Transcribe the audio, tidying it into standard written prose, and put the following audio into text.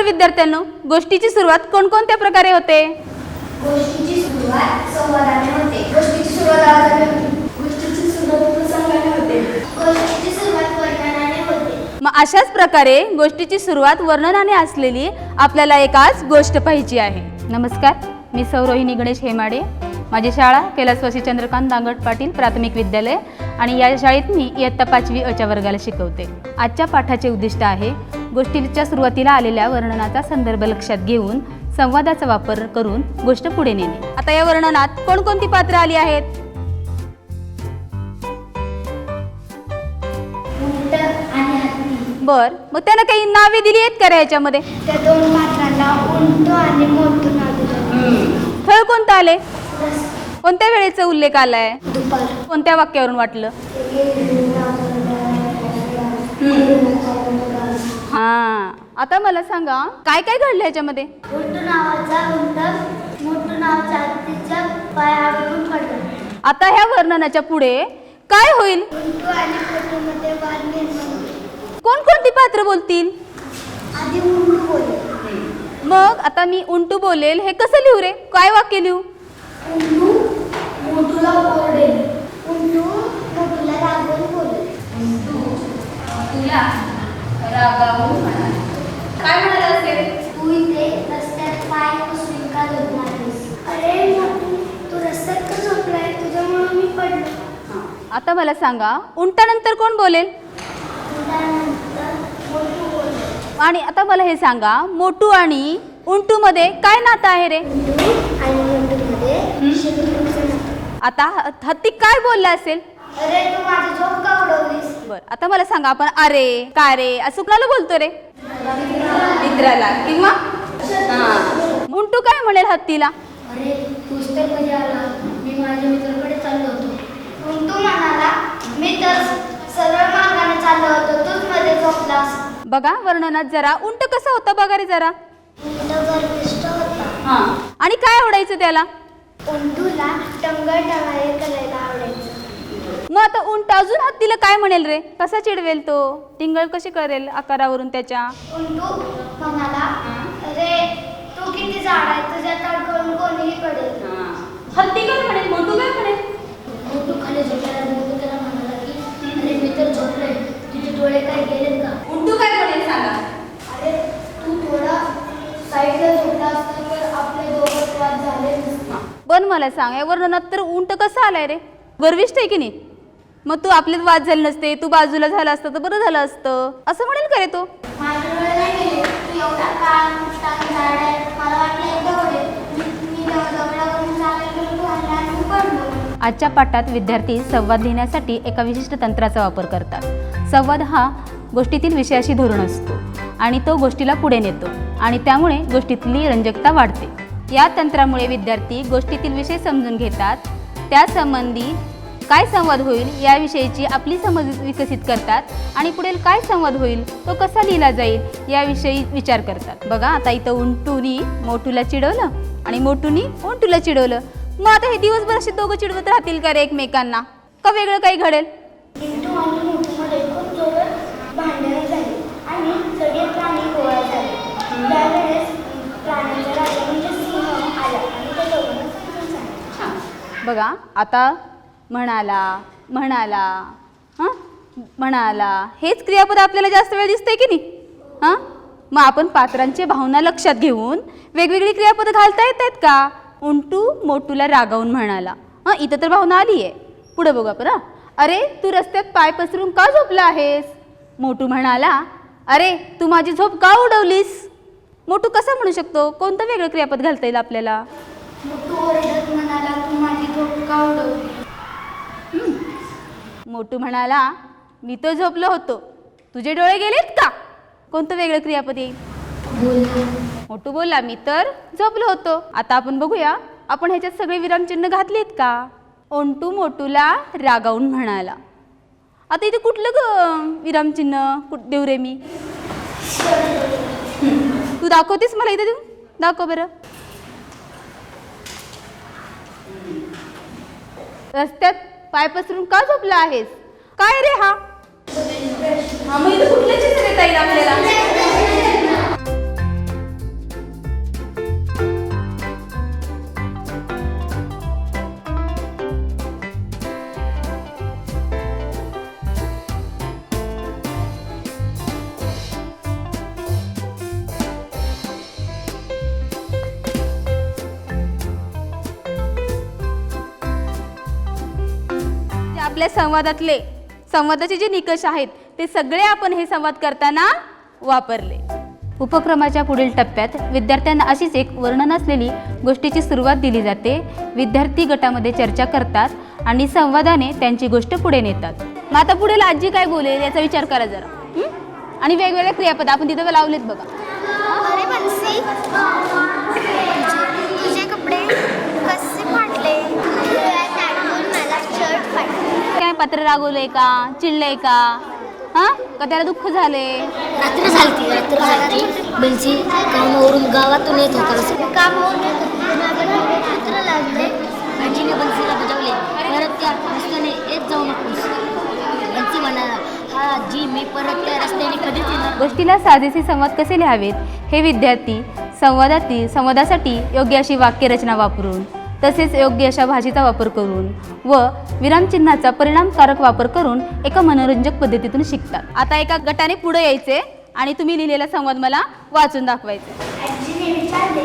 बरं विद्यार्थ्यांनो, गोष्टीची सुरुवात कोणकोणत्या प्रकारे होते? गोष्टीची सुरुवात संवादाने होते. गोष्टीची सुरुवात आवाजाने होते. गोष्टीची सुरुवात प्रसंगाने होते. गोष्टीची सुरुवात वर्णनाने होते. मग अशाच प्रकारे गोष्टीची सुरुवात वर्णनाने असलेली आपल्याला एक आज गोष्ट पाहिजे आहे. नमस्कार, मी सौरोहिणी गणेश हेमाडे. माझी शाळा कैलासवासी चंद्रकांत दांगट पाटील प्राथमिक विद्यालय आणि या शाळेत मी इयत्ता 5वी अ च्या वर्गाला शिकवते. आजच्या पाठाचे उद्दिष्ट आहे गोष्टीच्या सुरुवातीला आलेल्या वर्णनाचा संदर्भ लक्षात घेऊन संवादाचा वापर करून गोष्ट पुढे नेणे. आता या वर्णनात कोणकोणती पात्र आली आहेत? उंट आणि हत्ती. बर, मग त्यांना काही नावे दिली आहेत का रे याच्यामध्ये? त्या दोन पात्रांना उंट आणि मोठू नाव दिलं. स्थळ कोणतं आले? कोणत्या वेळेचा उल्लेख आलाय? दुपार. कोणत्या वाक्यावरून वाटलं? हा, आता मला सांगा काय काय घडलं याच्यामध्ये? उंट नावाचा उंट मोठू नावाच्या हत्तीच्या पायावरून पडला. आता ह्या वर्णनाच्या पुढे काय होईल? उंट आणि मोठूमध्ये वाद निर्माण होईल. कोणकोणती पात्र बोलतील? आधी उंट बोलले. मग आता मी उंटू बोलेल हे कसं लिहू रे? काय वाक्य लिहू? उंटू मोठूला ओरडेल. उंटू मोठूला रागवून बोलेल. तुला रागावून म्हणाला. काय म्हणाला असेल? तू इथे रस्त्यात पाय पुसून का झोपणारेस? अरे मोठू, तू रस्त्यात का झोपलाय? तुझ्यामुळे मी पडलो. आता मला सांगा उंटानंतर कोण बोलेल? त्यानंतर मोठू बोलले. आणि आता मला हे सांगा मोटू आणि उंटू मध्ये काय नातं आहे रे? उंटू आणि मोठूमध्ये शत्रुंचं नातं. आता हत्ती काय बोलला असेल? अरे तू माझी झोप का उडवलीस? बर, आता मला सांगा आपण अरे काय रे असं कुणाला बोलतो रे? मित्राला किंवा उंटू काय म्हणेल हत्तीला? अरे तूच तर कधी आला? मी माझ्या मित्राकडे चाललो होतो. उंटू म्हणाला, मी तर सरळ मार्गाने चाललो होतो, तूच मध्ये झोपलास. बघा वर्णनात जरा उंट कसा होता बघा रे जरा. उंट गर्विष्ठ होता. आणि काय आवडायचं त्याला? उंटूला टंगळ टवाळे करायला आवडायचं. मग आता उंट अजून हत्तीला काय म्हणेल रे? कसा चिडवेल तो? टिंगळ कशी करेल आकारावरून त्याच्या? उंटू म्हणाला, अरे तू किती जाड आहे, तुझ्या तडकळून कोणीही पडेल. हत्ती काय म्हणेल? मोटू काय म्हणेल? उंटू खाली झोपला. उंटू त्याला म्हणाला की अरे मी तर झोपलोय, तुझे डोळे काय गेलेत का? उंटू काय म्हणेल सांगा? अरे तू थोडा साईडला झोपला असता तर आपले दोघं वाद झाले नसते. पण मला सांग या वर्णनात तर उंट कसा आलाय रे? गर्विष्ठ आहे की नाही? मग तू आपलेच वाद झाले नसते, तू बाजूला झाला असतं तर बरं झालं असतं असं म्हणेल का रे तो? माझे डोळे नाही गेले. तू एवढा काळ झाड आहे, मला वाटलं एकदा ओढेल. मी जवळजवळ चालायला गेलो, तू हल्ला आणि मी पडलो. आजच्या पाठात विद्यार्थी संवाद लिहिण्यासाठी एका विशिष्ट तंत्राचा वापर करतात. संवाद हा गोष्टीतील विषयाशी धरून असतो आणि तो गोष्टीला पुढे नेतो आणि त्यामुळे गोष्टीतली रंजकता वाढते. या तंत्रामुळे विद्यार्थी गोष्टीतील विषय समजून घेतात, त्यासंबंधी काय संवाद होईल याविषयीची आपली समज विकसित करतात आणि पुढील काय संवाद होईल तो कसा लिहिला जाईल याविषयी विचार करतात. बघा आता इथं उंटूनी मोटूला चिडवलं आणि मोटूनी उंटूला चिडवलं. मग आता हे दिवसभर असे दोघं चिडवत राहतील का रे एकमेकांना? का वेगळं काही घडेल? उंटू आणि मोटूमध्ये खूप जोरात भांडणं झाली आणि सगळे प्राणी गोळा झाले. त्यावेळेस प्राण्यांचा राजा म्हणजे सिंह आला आणि त्या दोघांना समजून सांगितलं. बघा आता म्हणाला म्हणाला म्हणाला हेच क्रियापद आपल्याला जास्त वेळ दिसतंय की नाही? मग आपण पात्रांची भावना लक्षात घेऊन वेगवेगळी क्रियापद घालता येत आहेत का? उंटू मोटूला रागावून म्हणाला. इथं तर भावना आली आहे. पुढे बघू आपण. अरे तू रस्त्यात पाय पसरून का झोपला आहेस? मोटू म्हणाला, अरे तू माझी झोप का उडवलीस? मोटू कसा म्हणू शकतो? कोणतं वेगळं क्रियापद घालता येईल आपल्याला? मोटू ओरडत म्हणाला, तू माझी झोप का उडवली? मोटू म्हणाला, मी तो झोपलो होतो, तुझे डोळे गेलेत का? कोणतं वेगळं क्रियापद येईल? मोटू बोलला, मी तर झोपलो होतो. आता आपण बघूया आपण ह्याच्यात सगळे विरामचिन्ह घातलेत का? उंटू मोटूला रागावून म्हणाला. आता इथे कुठलं विरामचिन्ह देऊ रे मी? तू दाखवतेस मला इथे? देऊ दाखव बरं. रस्त्यात पाय पसरून का झोपला आहेस? काय रे हा? मग इथे कुठलं चित्र देता येईल आपल्याला? आपल्या संवादाचे जे निकष आहेत ते सगळे आपण हे संवाद करताना वापरले. उपक्रमाच्या पुढील टप्प्यात विद्यार्थ्यांना अशीच एक वर्णन असलेली गोष्टीची सुरुवात दिली जाते. विद्यार्थी गटामध्ये चर्चा करतात आणि संवादाने त्यांची गोष्ट पुढे नेतात. मग आता पुढे आजी काय बोलेल याचा विचार करा जरा. आणि वेगवेगळे क्रियापद आपण तिथं लावलेत बघा. अरे बन्सी, तुझे कपडे कसे फाटले? मला शर्ट फाटले. काय पात्र रागवलंय का, चिडलंय का, हां का त्याला दुःख झाले? रात्र झाली बन्सी कामावरून गावातून येत होता. कामावरून चित्र लागले. आजीने बन्सीला बजावले, परत त्या रस्त्याने येत जाऊ नकोस. बन्सी म्हणाला, हा आजी, मी परत त्या रस्त्याने कधीच येणार. गोष्टीला साजेसे संवाद कसे लिहावेत हे विद्यार्थी संवादासाठी योग्य अशी वाक्यरचना वापरून, तसेच योग्य अशा भाषेचा वापर करून व विरामचिन्हाचा परिणामकारक वापर करून एका मनोरंजक पद्धतीतून शिकतात. आता एका गटाने पुढे यायचे आणि तुम्ही लिहिलेला संवाद मला वाचून दाखवायचे. आजीने विचारले,